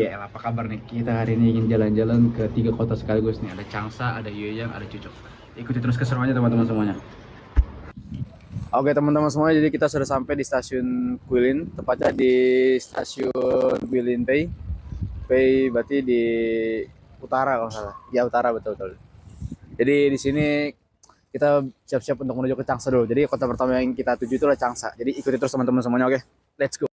Ya, apa kabar nih? Kita hari ini ingin jalan-jalan ke 3 kota sekaligus nih. Ada Changsha, ada Yueyang, ada Chuchok. Ikuti terus keseruannya teman-teman semuanya. Oke teman-teman semuanya, jadi kita sudah sampai di stasiun Guilin, tepatnya di stasiun Guilin Pei. Pei berarti di utara kalau salah. Ya utara betul-betul. Jadi di sini kita siap-siap untuk menuju ke Changsha dulu. Jadi kota pertama yang kita tuju itu adalah Changsha. Jadi ikuti terus teman-teman semuanya, oke? Let's go.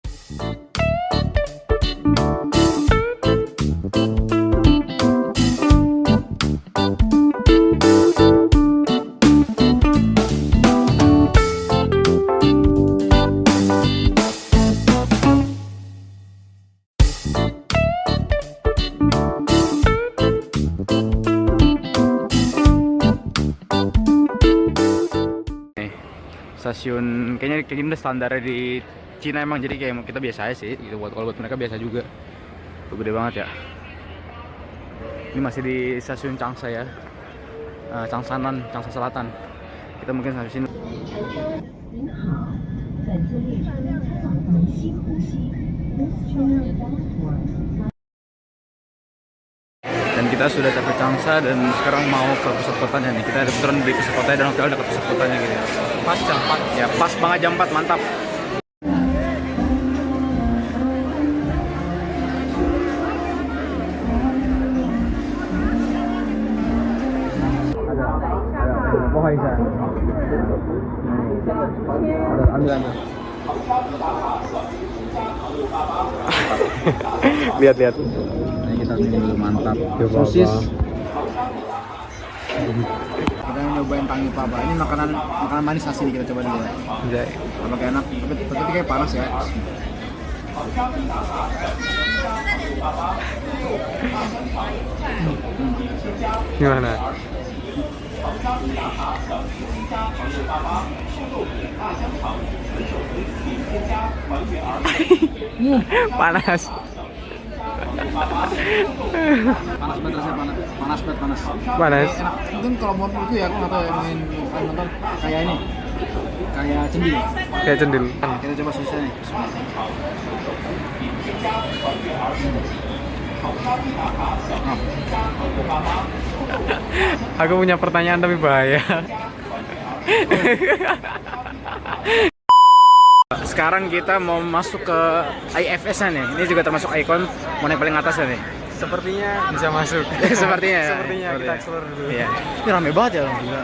Stasiun kayaknya kayak gini udah standar di Cina emang, jadi kayak kita biasa aja sih gitu. Kalau buat mereka biasa juga. Tuh gede banget ya. Ini masih di stasiun Changsha ya, Changshanan, Changsha Selatan. Kita mungkin sampai sini. Dan kita sudah sampai Changsha dan sekarang mau ke pusat kotanya nih. Kita ada kebetulan di pusat kotanya dan hotel dekat pusat kotanya gitu. Pas jam 4. Ya, pas banget jam 4, mantap. Ambil. Lihat. Ini kita dulu, mantap. Sosis. Kita nyobain Tangi Papa. Ini makanan manis asli, kita coba dulu ya. Apa kayak enak, tapi kayak panas ya. Gimana? Panas. Panas banget rasanya, panas. Panas. Enak. Mungkin kalau mau itu ya, aku nggak tahu ya, mungkin nonton kayak ini, kayak cendil. Kayak cendil. Kita coba sisanya nih. Aku punya pertanyaan tapi bahaya. Sekarang kita mau masuk ke IFS-nya nih. Ini juga termasuk ikon, mau naik paling atas nih. Sepertinya bisa masuk. Sepertinya kita explore dulu. Iya. Ini rame banget ya, gila.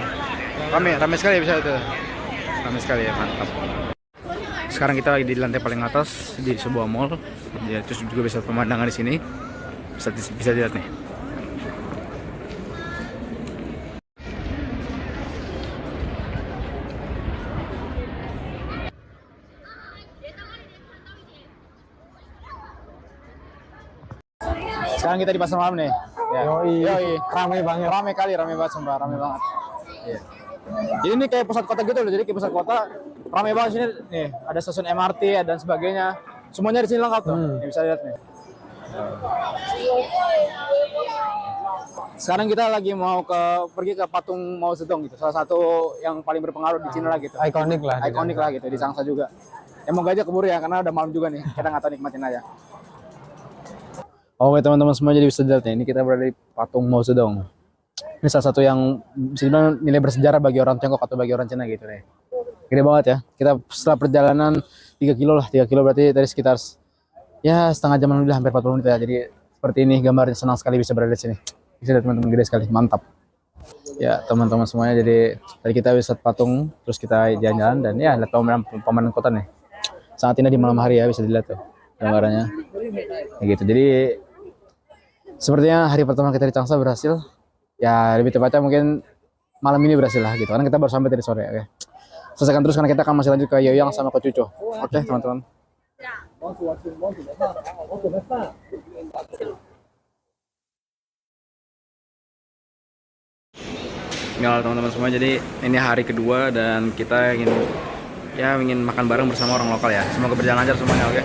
Rame sekali ya, bisa itu. Rame sekali ya, mantap. Sekarang kita lagi di lantai paling atas di sebuah mall. Ya, terus juga bisa pemandangan di sini. Bisa dilihat nih. Sekarang kita di pasar malam nih. Ya. Yoi. Ramai banget. Rame banget sumpah, rame banget. Iya. Jadi ini kayak pusat kota gitu loh. Jadi kayak pusat kota rame banget sini nih. Ada stasiun MRT dan sebagainya. Semuanya di sini lengkap tuh. Nih, bisa lihat nih. Sekarang kita lagi mau pergi ke patung Mao Zedong gitu. Salah satu yang paling berpengaruh di Cina lah gitu. Ikonik lah gitu di Changsha juga. Ya moga aja keburu ya, karena udah malam juga nih. Kita nggak tahu, nikmatin aja. Oke teman-teman semua, jadi bisa dilihat nih, ini kita berada di patung Mao Zedong. Ini salah satu yang bisa dibilang nilai bersejarah bagi orang Tiongkok atau bagi orang Cina gitu nih. Gede banget ya. Kita setelah perjalanan 3 kilo berarti dari sekitar ya setengah jam lebih, hampir 40 menit ya. Jadi seperti ini gambarnya, senang sekali bisa berada di sini. Bisa lihat teman-teman, gede sekali, mantap. Ya teman-teman semuanya, jadi tadi kita wisata patung, terus kita jalan-jalan dan ya lihat pemandangan kota nih. Sangat indah di malam hari ya, bisa dilihat tuh gambarannya. Ya gitu. Jadi sepertinya hari pertama kita di Changsha berhasil. Ya lebih tepatnya mungkin malam ini berhasil lah gitu. Karena kita baru sampai tadi sore. Oke. Selesaikan terus karena kita akan masih lanjut ke Yueyang sama ke Chuchok. Oke teman-teman. Ya teman-teman semua, jadi ini hari kedua dan kita ingin makan bareng bersama orang lokal ya. Semoga berjalan lancar semuanya, oke?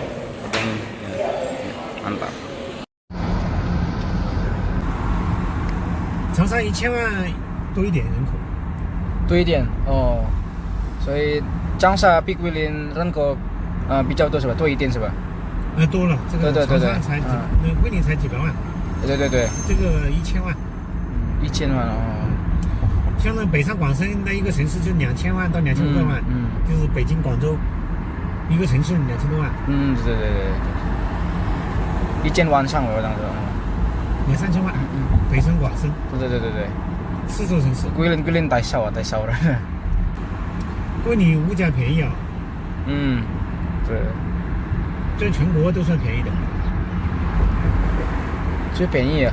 Mantap. 长沙1000万多一点人口，多一点哦，所以Changsha Big Wheel人口比较多是吧？多一点是吧？多了，这个对对对对长沙才嗯桂林才几百万，对对对，这个1000万。 1000万哦。像那北上广深的一个城市就2000万到2500万，就是北京、广州一个城市2000多万，对对对对，1000万上了当时。 2、3000万，北上广深对对对对对，四座城市。桂林太小啊，太小了。桂林物价便宜啊，对，在全国都算便宜的。最便宜ya.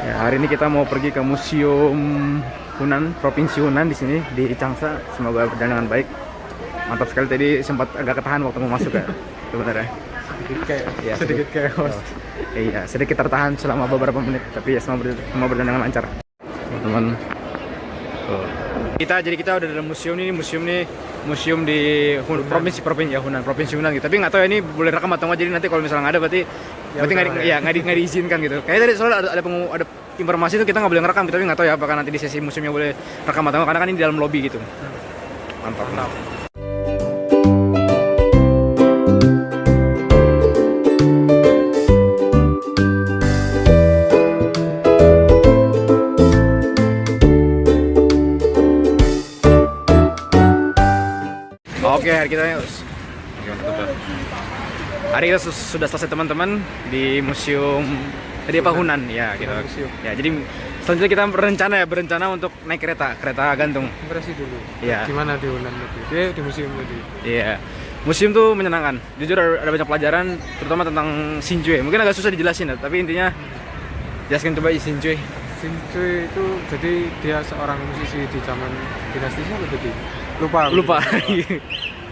Ya, hari ini kita mau pergi ke Museum Hunan, Provinsi Hunan di sini di Changsha. Semoga berjalan dengan baik. Mantap sekali, tadi sempat agak ketahan waktu mau masuk ya. Sebenarnya. Sedikit chaos. Iya, sedikit tertahan selama beberapa menit, tapi ya semua berjalan dengan lancar. Teman-teman. Kita udah dalam museum ini, museum di provinsi ya Hunan, provinsi Hunan gitu. Tapi nggak tahu ya ini boleh rekam atau nggak, jadi nanti kalau misalnya nggak ada berarti nggak diizinkan gitu. Kayaknya tadi soalnya ada informasi itu kita nggak boleh ngerekam, tapi nggak tahu ya apakah nanti di sesi museumnya boleh rekam atau nggak, karena kan ini di dalam lobby gitu. Mantap. Oke, hari kita sudah selesai teman-teman di museum tadi apa Hunan ya gitu. Ya, jadi selanjutnya kita berencana untuk naik kereta gantung. Impresi dulu. Iya. Gimana di Hunan tadi? Dia di museum tadi. Iya. Museum tuh menyenangkan. Jujur ada banyak pelajaran, terutama tentang Xinjue. Mungkin agak susah dijelasin ya, tapi intinya jelaskan coba Xinjue. Xinjue itu jadi dia seorang musisi di zaman dinasti siapa tadi? Lupa.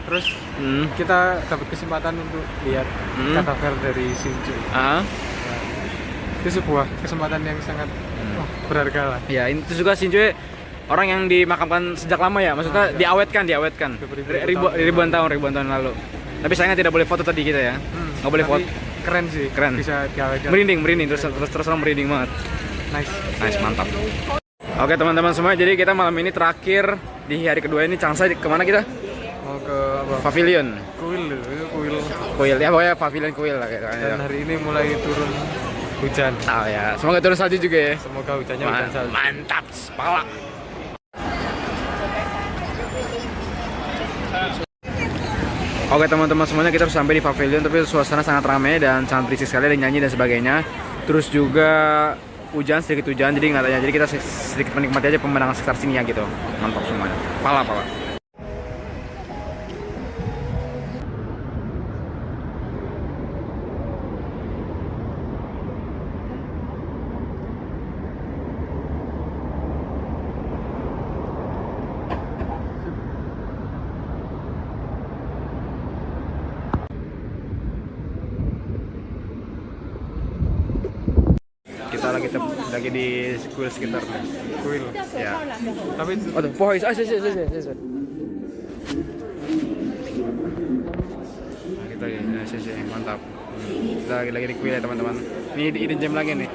Terus kita dapat kesempatan untuk lihat kadaver dari Xinjue. Itu sebuah kesempatan yang sangat berharga lah. Ya, itu juga Xinjue orang yang dimakamkan sejak lama ya, maksudnya diawetkan ribuan tahun lalu. Tapi sayangnya tidak boleh foto tadi kita ya, nggak boleh foto. Keren sih, keren. Bisa diawetkan. Merinding terus merinding banget. Nice, mantap. Oke teman-teman semua, jadi kita malam ini terakhir di hari kedua ini Changsha. Kemana kita? Mau ke apa? Pavilion. Kuil ya, pokoknya pavilion kuil lah kayaknya. Dan hari ini mulai turun hujan. Oh ya, semoga turun salju juga ya. Semoga hujannya hujan salju. Mantap, pala. Oke teman-teman semuanya, kita harus sampai di pavilion, tapi suasana sangat ramai dan sangat berisik sekali, ada nyanyi dan sebagainya. Terus juga sedikit hujan, jadi nggak tanya. Jadi kita sedikit menikmati aja pemandangan sekitar sini ya gitu. Mantap semuanya. Pala. Kita lagi di kuil sekitar nih. Kuil. Ya. Tapi Aduh, pohon. Nah, kita mantap. Kita lagi di kuil ya teman-teman. Ini hidden gem lagi nih.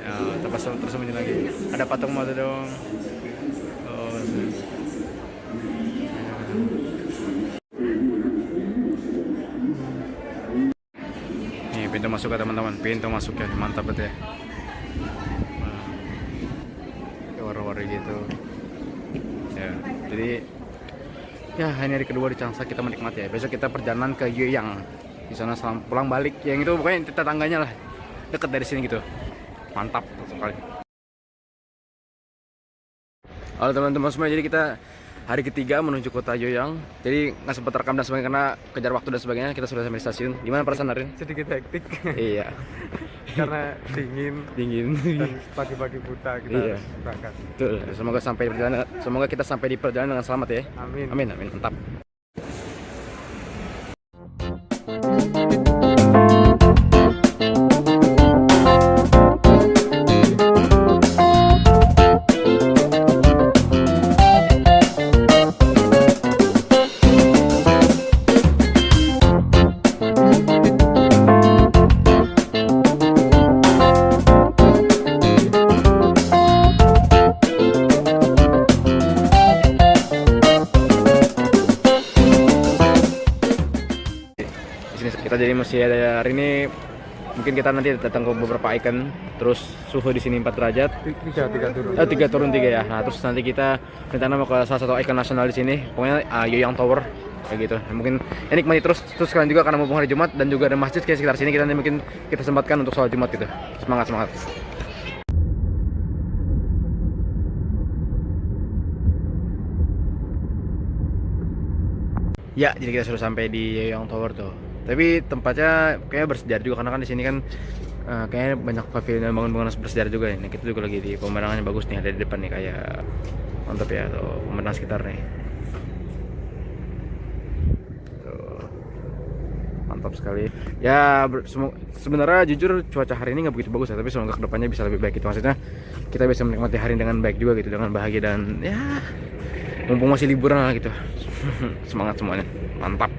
Ya, tersembunyi lagi. Ada patung Mao Zedong. Nih pintu masuk ya teman-teman. Pintu masuk ya, mantap banget ya. Warna-warni gitu. Ya, jadi ya ini hari kedua di Changsha, kita menikmati ya. Besok kita perjalanan ke Yueyang. Di sana pulang balik yang itu pokoknya tetangganya lah. Dekat dari sini gitu. Mantap sekali. Halo teman-teman semua, jadi kita hari ketiga menuju kota Yueyang. Jadi nggak sempat rekam dan sebagainya karena kejar waktu dan sebagainya. Kita sudah sampai di stasiun. Gimana perasaan Arin? sedikit hektik. Iya. Karena dingin dan pagi-pagi buta kita harus berangkat. Betul. Semoga kita sampai di perjalanan dengan selamat ya. Amin. Mantap. jadi masih ada hari ini. Mungkin kita nanti datang ke beberapa icon, terus suhu di sini 4 derajat. 3 turun. 3 turun 3 ya. Nah, terus nanti kita rencana mau ke salah satu icon nasional di sini. Pokoknya Yoyang Tower kayak gitu. Nah, mungkin ya nikmati terus kalian juga karena mumpung hari Jumat dan juga ada masjid kayak sekitar sini, kita nanti mungkin kita sempatkan untuk sholat Jumat gitu. Semangat. Ya, jadi kita sudah sampai di Yoyang Tower tuh. Tapi tempatnya kayaknya bersejarah juga karena kan di sini kan kayaknya banyak pavilion dan bangunan-bangunan bersejarah juga ya. Nah, kita juga lagi di pemandangannya bagus nih, ada di depan nih kayak mantap ya tuh pemandangan sekitar nih. Tuh. Mantap sekali. Ya sebenarnya jujur cuaca hari ini nggak begitu bagus ya, tapi semoga kedepannya bisa lebih baik gitu. Maksudnya kita bisa menikmati hari ini dengan baik juga gitu, dengan bahagia dan ya mumpung masih liburan lah gitu. Semangat semuanya. Mantap.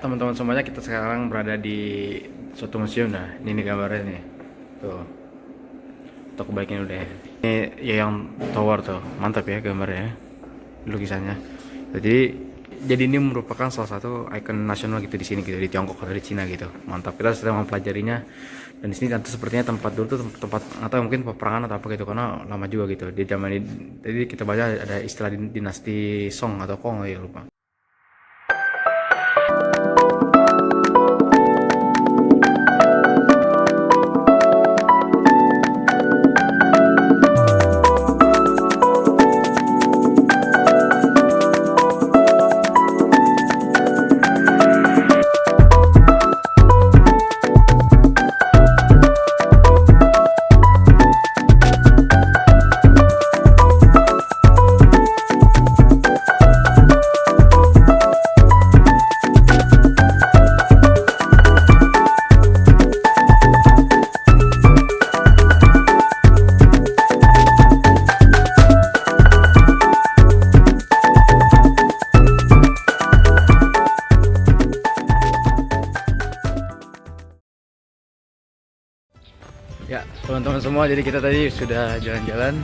Teman-teman semuanya, kita sekarang berada di suatu museum. Nah, ini gambarnya nih. Tuh. Atau kebalikin udah. Ini Yoyang Tower tuh. Mantap ya gambarnya. Lukisannya. Jadi ini merupakan salah satu ikon nasional gitu di sini gitu, di Tiongkok atau di Cina gitu. Mantap. Kita sedang mempelajarinya. Dan di sini nanti sepertinya tempat dulu tuh tempat atau mungkin peperangan atau apa gitu karena lama juga gitu. Di zaman ini jadi kita baca ada istilah dinasti Song atau Kong ya lupa. Ya, teman-teman semua, jadi kita tadi sudah jalan-jalan.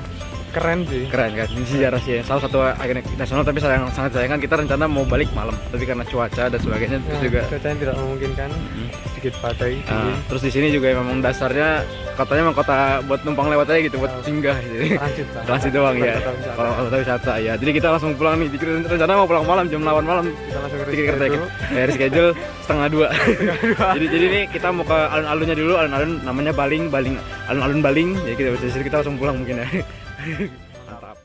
Keren sih. Keren kan, ini sejarah sih ya. Salah satu ikon nasional, tapi sangat sayangkan kita rencana mau balik malam, tapi karena cuaca dan sebagainya terus juga cuacanya tidak memungkinkan. Sedikit badai. terus di sini juga memang dasarnya katanya memang kota buat numpang lewat aja gitu, buat singgah jadi transit doang ya. Kalau kota wisata ya. Jadi kita langsung pulang nih. Rencana mau pulang malam jam 8 malam. Kita langsung ke Kita dari schedule setengah 2. jadi nih kita mau ke alun-alunnya dulu, alun-alun namanya alun-alun Baling. Jadi kita langsung pulang mungkin ya. Mantap.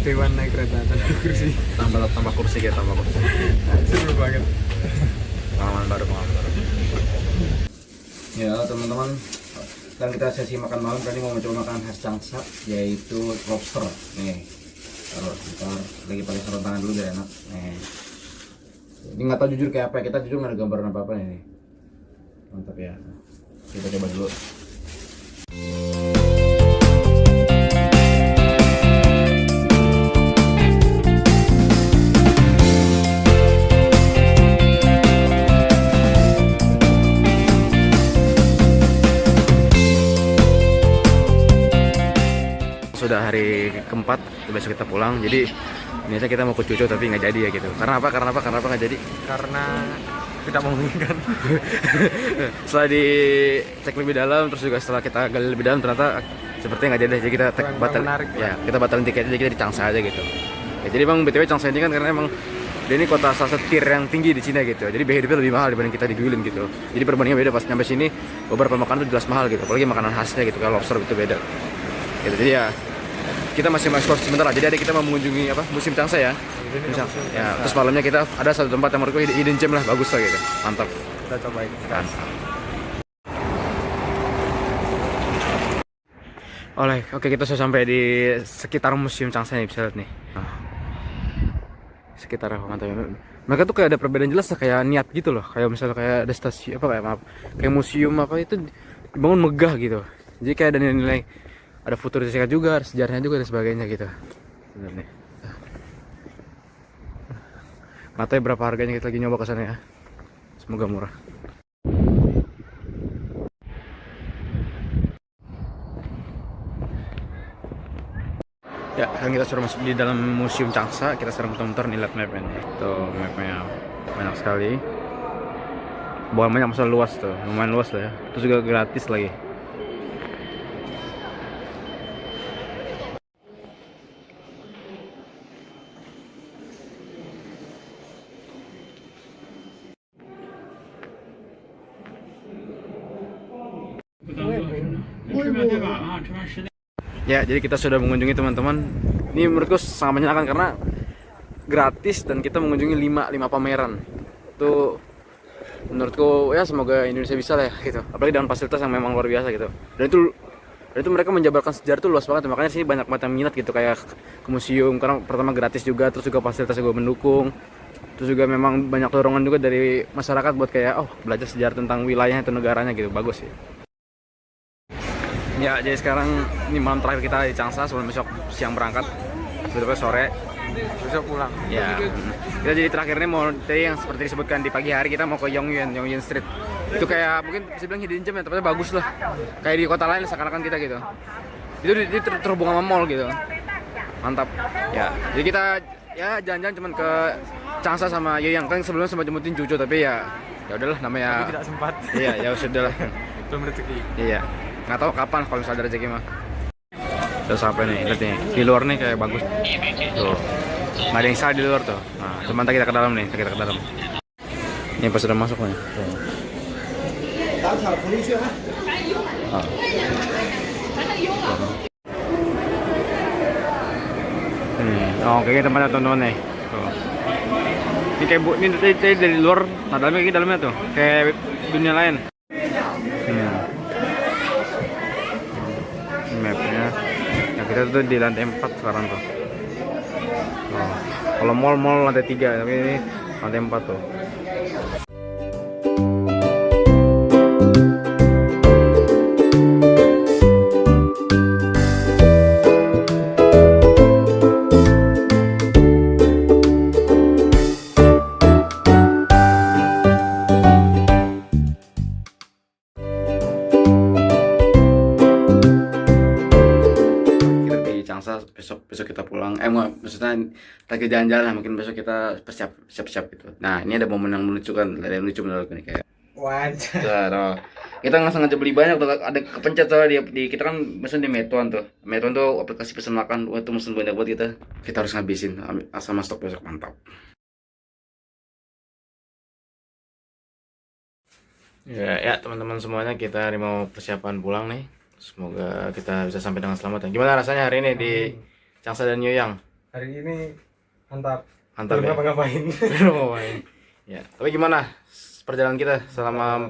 Dewan naik kereta tanpa kursi. Tambah kursi ya, tambah kursi. Seru banget. Pengalaman baru. Ya teman-teman, sekarang kita sesi makan malam. Tadi mau mencoba makan khas Changsha, yaitu lobster. Nih, taruh bentar, lagi pakai sarung tangan dulu biar enak. Nih, ini nggak tahu jujur kayak apa. Kita jujur nggak ada gambaran apa nih. Mantap ya. Kita coba dulu. Sudah hari keempat, besok kita pulang. Jadi biasanya kita mau ke Cucu tapi nggak jadi ya gitu. Karena apa nggak jadi? Karena tidak memungkinkan. Setelah dicek lebih dalam, terus juga setelah kita gali lebih dalam ternyata sepertinya nggak jadi. Jadi kita batal. Ya, kita batalin tiketnya, jadi kita di Changsha aja gitu. Ya, jadi bang BTW Changsha ini kan karena emang dia ini kota salah satu tier yang tinggi di Cina gitu. Jadi biaya hidupnya lebih mahal dibanding kita di Guilin gitu. Jadi perbandingan beda. Pas nyampe sini beberapa makanan tuh jelas mahal gitu. Apalagi makanan khasnya gitu, kayak lobster itu beda. Gitu. Jadi ya kita masih mau explore sebentar lah. Jadi ada kita mau mengunjungi musim Changsha ya. Ya, terus malamnya kita ada satu tempat yang menurutku hidden gem lah, bagus lah gitu. Mantap. kita cobain. Gas. Oke, kita sudah sampai di sekitar Museum Changsha nih, bisa lihat nih. Sekitar mantap. Mereka tuh kayak ada perbedaan jelas lah, kayak niat gitu loh. Kayak misalnya kayak ada stasiun kayak museum apa itu dibangun megah gitu. Jadi kayak ada nilai, ada futuristika juga, ada sejarahnya juga dan sebagainya gitu. Bener nih. Nggak tahu ya berapa harganya, kita lagi nyoba ke sana ya. Semoga murah. Ya, sekarang kita sudah masuk di dalam Museum Changsha. Kita sekarang muter-muter nih, lihat mapnya nih. Tuh, mapnya banyak sekali. Bukan banyak, masalah luas tuh, lumayan luas lah ya. Terus juga gratis lagi. Ya, jadi kita sudah mengunjungi teman-teman. Ini menurutku sangat menyenangkan karena gratis dan kita mengunjungi 5 pameran. Itu menurutku ya semoga Indonesia bisa lah ya gitu. Apalagi dengan fasilitas yang memang luar biasa gitu. Dan itu mereka menjabarkan sejarah itu luas banget. Makanya sini banyak banget yang minat gitu, kayak ke museum karena pertama gratis juga, terus juga fasilitasnya juga mendukung. Terus juga memang banyak dorongan juga dari masyarakat buat kayak belajar sejarah tentang wilayahnya atau negaranya gitu. Bagus sih. Ya, jadi sekarang ini malam terakhir kita di Changsha sebelum besok siang berangkat. Besok sore Besok pulang. ya. Kita jadi terakhir ini mau tadi yang seperti disebutkan di pagi hari kita mau ke Yongyuan Street. Itu kayak mungkin bisa bilang hidden gem ya, tempatnya bagus lah. Kayak di kota lain seakan-akan kita gitu. Itu terhubung sama mall gitu. Mantap. Ya, jadi kita ya jalan-jalan cuman ke Changsha sama Yoyang. Kan sebelumnya sempat jemputin Cucu tapi ya udahlah namanya. Tapi tidak sempat. Iya, ya sudah lah. Belum rezeki. Iya. Nggak tahu kapan kalau misalnya ada rezeki mah. Udah sampai nih, lihat nih. Di luar nih kayak bagus. Tuh. Nggak ada yang salah di luar tuh. Nah, cuman kita ke dalam nih, kita ke dalam. Ini pas sudah masuk nih. Tuh. Oh, kayaknya tempatnya teman-teman nih. Tuh. Ini kayak ini dari luar, nah dalamnya kayak dalamnya tuh, kayak dunia lain. Mapnya ya, kita tuh di lantai 4 sekarang tuh. Kalau mall lantai 3, tapi ini lantai 4 tuh. Besok kita pulang, maksudnya lagi jalan-jalan lah, mungkin besok kita siap-siap gitu. Nah, ini ada momen yang lucu kan, ada yang lucu menurutku nih kayak wajar. Kita nggak sengaja beli banyak tuh, ada kepencet tuh di kita kan pesen di Meituan tuh. Meituan tuh aplikasi pesan makan, waktu pesen banyak buat kita harus ngabisin asal stok besok, mantap. Ya teman-teman semuanya, kita mau persiapan pulang nih. Semoga kita bisa sampai dengan selamat. Gimana rasanya hari ini di Changsha dan Yoyang? Hari ini mantap. Mantap ya. Ngapain? Ya. Tapi gimana perjalanan kita selama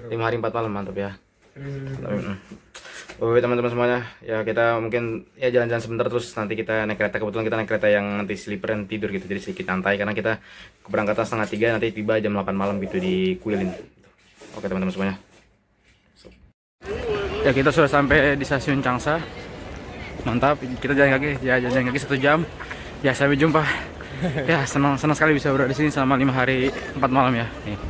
5 hari 4 malam? Mantap ya. Oke teman-teman semuanya, ya kita mungkin ya jalan-jalan sebentar terus nanti kita naik kereta. Kebetulan kita naik kereta yang nanti sleeper tidur gitu, jadi sedikit santai karena kita keberangkatan 2:30, nanti tiba jam 8 malam gitu di Guilin. Oke teman-teman semuanya. Ya kita sudah sampai di stasiun Changsha. Mantap, kita jalan kaki 1 jam. Ya sampai jumpa. Ya senang sekali bisa berada di sini selama 5 hari 4 malam ya. Nih.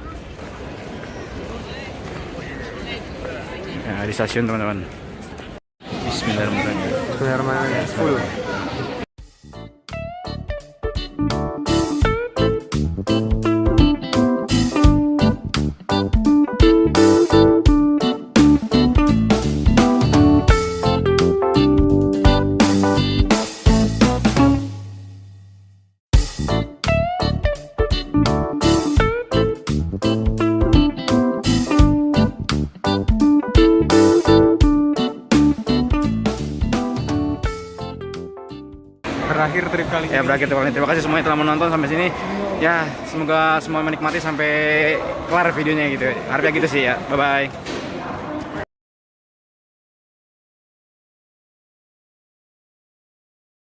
Ya di stasiun teman-teman. Bismillahirrahmanirrahim. Bismillahirrahmanirrahim. Full. Berakhir trip kali ini. Ya berakhir trip kali ini. Terima kasih semuanya telah menonton sampai sini. Ya semoga semua menikmati sampai kelar videonya gitu. Harapnya gitu sih ya. Bye bye.